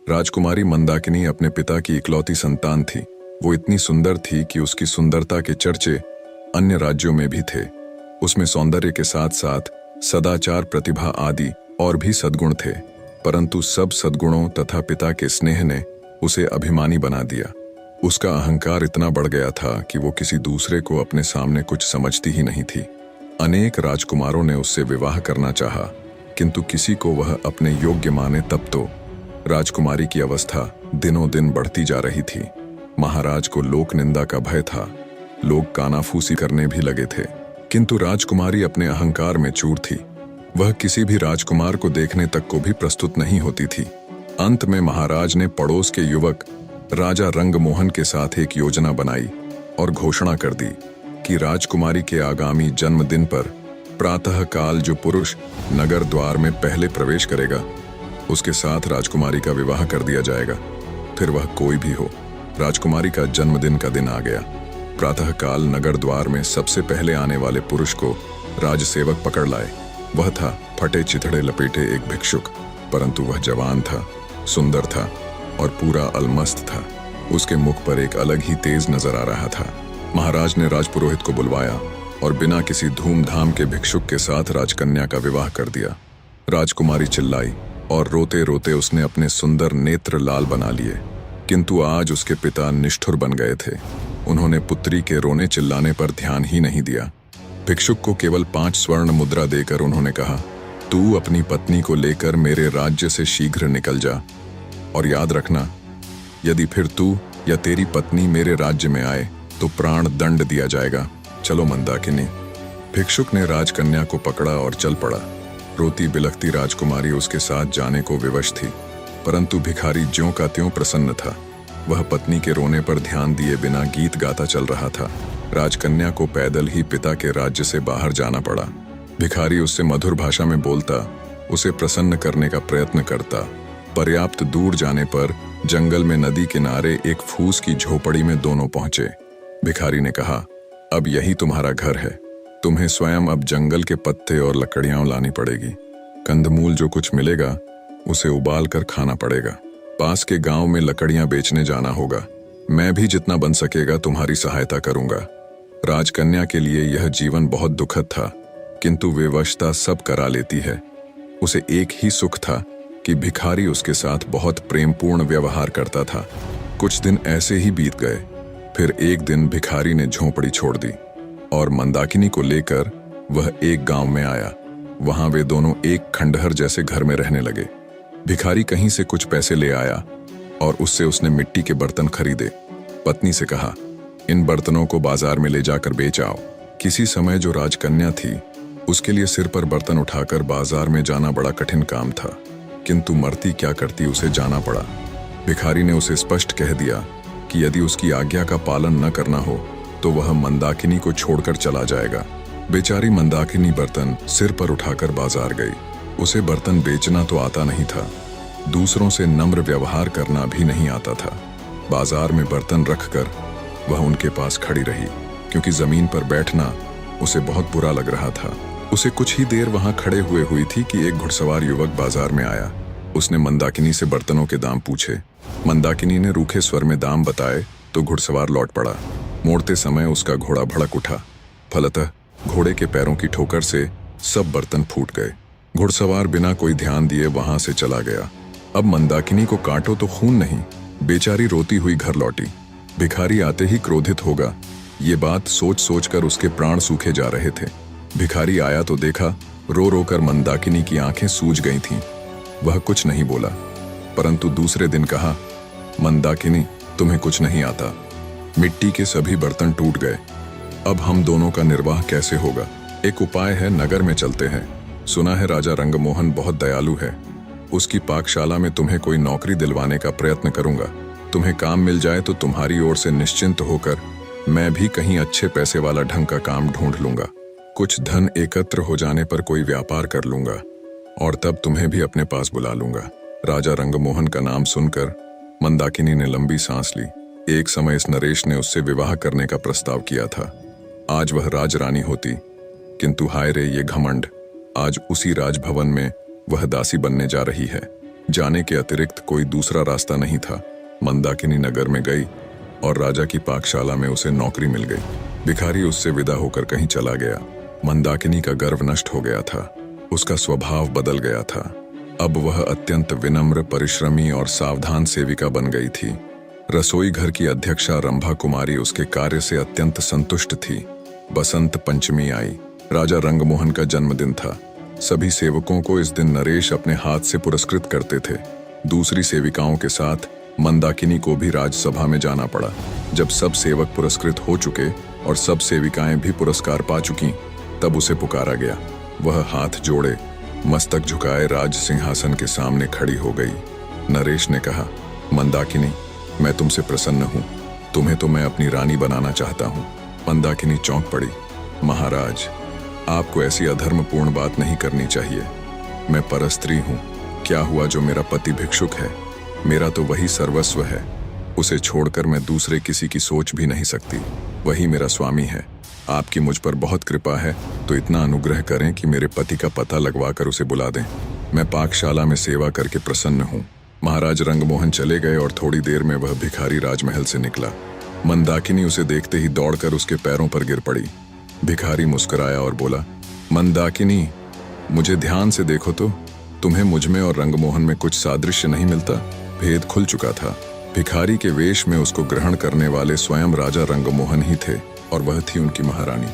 राजकुमारी मंदाकिनी अपने पिता की इकलौती संतान थी। वो इतनी सुंदर थी कि उसकी सुंदरता के चर्चे अन्य राज्यों में भी थे। उसमें सौंदर्य के साथ साथ सदाचार, प्रतिभा आदि और भी सद्गुण थे, परंतु सब सद्गुणों तथा पिता के स्नेह ने उसे अभिमानी बना दिया। उसका अहंकार इतना बढ़ गया था कि वो किसी दूसरे को अपने सामने कुछ समझती ही नहीं थी। अनेक राजकुमारों ने उससे विवाह करना चाहा, किंतु किसी को वह अपने योग्य माने तब तो। राजकुमारी की अवस्था दिनों दिन बढ़ती जा रही थी। महाराज को लोक निंदा का भय था। लोग कानाफूसी करने भी लगे थे, किंतु राजकुमारी अपने अहंकार में चूर थी। वह किसी भी राजकुमार को देखने तक को भी प्रस्तुत नहीं होती थी। अंत में महाराज ने पड़ोस के युवक राजा रंगमोहन के साथ एक योजना बनाई और घोषणा कर दी कि राजकुमारी के आगामी जन्मदिन पर प्रातः काल जो पुरुष नगर द्वार में पहले प्रवेश करेगा, उसके साथ राजकुमारी का विवाह कर दिया जाएगा, फिर वह कोई भी हो। राजकुमारी का जन्मदिन का दिन आ गया। प्रातः काल नगर द्वार में सबसे पहले आने वाले पुरुष को राजसेवक पकड़ लाए। वह था फटे चिथड़े लपेटे एक भिक्षुक, परंतु वह जवान था, सुंदर था और पूरा अलमस्त था। उसके मुख पर एक अलग ही तेज नजर आ रहा था। महाराज ने राजपुरोहित को बुलवाया और बिना किसी धूमधाम के भिक्षुक के साथ राजकन्या का विवाह कर दिया। राजकुमारी चिल्लाई और रोते रोते उसने अपने सुंदर नेत्र लाल बना लिए, किंतु आज उसके पिता निष्ठुर बन गए थे। उन्होंने पुत्री के रोने चिल्लाने पर ध्यान ही नहीं दिया। भिक्षुक को केवल 5 स्वर्ण मुद्रा देकर उन्होंने कहा, तू अपनी पत्नी को लेकर मेरे राज्य से शीघ्र निकल जा, और याद रखना, यदि फिर तू या तेरी पत्नी मेरे राज्य में आए तो प्राण दंड दिया जाएगा। चलो मंदाकिनी। भिक्षुक ने राजकन्या को पकड़ा और चल पड़ा। रोती बिलखती राजकुमारी उसके साथ जाने को विवश थी, परंतु भिखारी ज्यों का त्यों प्रसन्न था। वह पत्नी के रोने पर ध्यान दिए बिना गीत गाता चल रहा था। राजकन्या को पैदल ही पिता के राज्य से बाहर जाना पड़ा। भिखारी उससे मधुर भाषा में बोलता, उसे प्रसन्न करने का प्रयत्न करता। पर्याप्त दूर जाने पर जंगल में नदी किनारे एक फूस की झोपड़ी में दोनों पहुंचे। भिखारी ने कहा, अब यही तुम्हारा घर है। तुम्हें स्वयं अब जंगल के पत्ते और लकड़ियां लानी पड़ेगी। कंदमूल जो कुछ मिलेगा उसे उबाल कर खाना पड़ेगा। पास के गांव में लकड़ियां बेचने जाना होगा। मैं भी जितना बन सकेगा तुम्हारी सहायता करूंगा। राजकन्या के लिए यह जीवन बहुत दुखद था, किंतु विवशता सब करा लेती है। उसे एक ही सुख था कि भिखारी उसके साथ बहुत प्रेमपूर्ण व्यवहार करता था। कुछ दिन ऐसे ही बीत गए। फिर एक दिन भिखारी ने झोंपड़ी छोड़ दी और मंदाकिनी को लेकर वह एक गांव में आया। वहां वे दोनों एक खंडहर जैसे घर में रहने लगे। भिखारी कहीं से कुछ पैसे ले आया और उससे उसने मिट्टी के बर्तन खरीदे। पत्नी से कहा, इन बर्तनों को बाजार में ले जाकर बेच आओ। किसी समय जो राजकन्या थी, उसके लिए सिर पर बर्तन उठाकर बाजार में जाना बड़ा कठिन काम था, किंतु मरती क्या करती उसे जाना पड़ा। भिखारी ने उसे स्पष्ट कह दिया कि यदि उसकी आज्ञा का पालन न करना हो तो वह मंदाकिनी को छोड़कर चला जाएगा। बेचारी मंदाकिनी बर्तन सिर पर उठाकर बाजार गई। उसे बर्तन बेचना तो आता नहीं था, दूसरों से नम्र व्यवहार करना भी नहीं आता था। बाजार में बर्तन रखकर वह उनके पास खड़ी रही, क्योंकि जमीन पर बैठना उसे बहुत बुरा लग रहा था। उसे कुछ ही देर वहां खड़े हुए हुई थी कि एक घुड़सवार युवक बाजार में आया। उसने मंदाकिनी से बर्तनों के दाम पूछे। मंदाकिनी ने रूखे स्वर में दाम बताए तो घुड़सवार लौट पड़ा। मोड़ते समय उसका घोड़ा भड़क उठा। फलतः घोड़े के पैरों की ठोकर से सब बर्तन फूट गए। घुड़सवार बिना कोई ध्यान दिए वहां से चला गया। अब मंदाकिनी को काटो तो खून नहीं। बेचारी रोती हुई घर लौटी। भिखारी आते ही क्रोधित होगा, ये बात सोच सोचकर उसके प्राण सूखे जा रहे थे। भिखारी आया तो देखा रो रो कर मंदाकिनी की आंखें सूज गई थीं। वह कुछ नहीं बोला, परंतु दूसरे दिन कहा, मंदाकिनी, तुम्हें कुछ नहीं आता। मिट्टी के सभी बर्तन टूट गए। अब हम दोनों का निर्वाह कैसे होगा? एक उपाय है, नगर में चलते हैं। सुना है राजा रंगमोहन बहुत दयालु है। उसकी पाकशाला में तुम्हें कोई नौकरी दिलवाने का प्रयत्न करूंगा। तुम्हें काम मिल जाए तो तुम्हारी ओर से निश्चिंत होकर मैं भी कहीं अच्छे पैसे वाला ढंग का काम ढूंढ लूंगा। कुछ धन एकत्र हो जाने पर कोई व्यापार कर लूंगा और तब तुम्हें भी अपने पास बुला लूंगा। राजा रंगमोहन का नाम सुनकर मंदाकिनी ने लंबी सांस ली। एक समय इस नरेश ने उससे विवाह करने का प्रस्ताव किया था। आज वह राजरानी होती, किंतु हाय रे ये घमंड, आज उसी राजभवन में वह दासी बनने जा रही है। जाने के अतिरिक्त कोई दूसरा रास्ता नहीं था। मंदाकिनी नगर में गई और राजा की पाकशाला में उसे नौकरी मिल गई। भिखारी उससे विदा होकर कहीं चला गया। मंदाकिनी का गर्व नष्ट हो गया था, उसका स्वभाव बदल गया था। अब वह अत्यंत विनम्र, परिश्रमी और सावधान सेविका बन गई थी। रसोई घर की अध्यक्षा रंभा कुमारी उसके कार्य से अत्यंत संतुष्ट थी। बसंत पंचमी आई। राजा रंगमोहन का जन्मदिन था। सभी सेवकों को इस दिन नरेश अपने हाथ से पुरस्कृत करते थे। दूसरी सेविकाओं के साथ मंदाकिनी को भी राजसभा में जाना पड़ा। जब सब सेवक पुरस्कृत हो चुके और सब सेविकाएं भी पुरस्कार पा चुकी, तब उसे पुकारा गया। वह हाथ जोड़े, मस्तक झुकाए राज सिंहासन के सामने खड़ी हो गई। नरेश ने कहा, मंदाकिनी, मैं तुमसे प्रसन्न हूं। तुम्हें तो मैं अपनी रानी बनाना चाहता हूं। मंदाकिनी चौंक पड़ी। महाराज, आपको ऐसी अधर्मपूर्ण बात नहीं करनी चाहिए। मैं परस्त्री हूं। क्या हुआ जो मेरा पति भिक्षुक है? मेरा तो वही सर्वस्व है। उसे छोड़कर मैं दूसरे किसी की सोच भी नहीं सकती। वही मेरा स्वामी है। आपकी मुझ पर बहुत कृपा है, तो इतना अनुग्रह करें कि मेरे पति का पता लगवाकर उसे बुला दें। मैं पाकशाला में सेवा करके प्रसन्न हूँ। महाराज रंगमोहन चले गए और थोड़ी देर में वह भिखारी राजमहल से निकला। मंदाकिनी उसे देखते ही दौड़कर उसके पैरों पर गिर पड़ी। भिखारी मुस्कुराया और बोला, मंदाकिनी, मुझे ध्यान से देखो तो तुम्हें मुझमें और रंगमोहन में कुछ सादृश्य नहीं मिलता। भेद खुल चुका था। भिखारी के वेश में उसको ग्रहण करने वाले स्वयं राजा रंगमोहन ही थे और वह थी उनकी महारानी।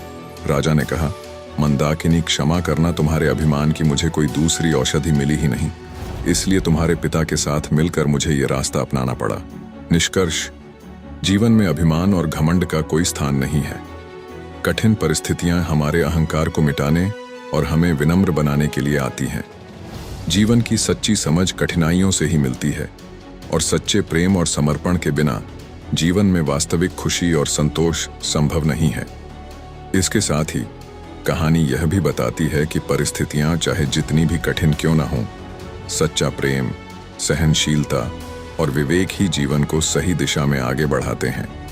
राजा ने कहा, मंदाकिनी, क्षमा करना, तुम्हारे अभिमान की मुझे कोई दूसरी औषधि मिली ही नहीं, इसलिए तुम्हारे पिता के साथ मिलकर मुझे ये रास्ता अपनाना पड़ा। निष्कर्ष, जीवन में अभिमान और घमंड का कोई स्थान नहीं है। कठिन परिस्थितियां हमारे अहंकार को मिटाने और हमें विनम्र बनाने के लिए आती हैं। जीवन की सच्ची समझ कठिनाइयों से ही मिलती है और सच्चे प्रेम और समर्पण के बिना जीवन में वास्तविक खुशी और संतोष संभव नहीं है। इसके साथ ही कहानी यह भी बताती है कि परिस्थितियां चाहे जितनी भी कठिन क्यों न हों, सच्चा प्रेम, सहनशीलता और विवेक ही जीवन को सही दिशा में आगे बढ़ाते हैं।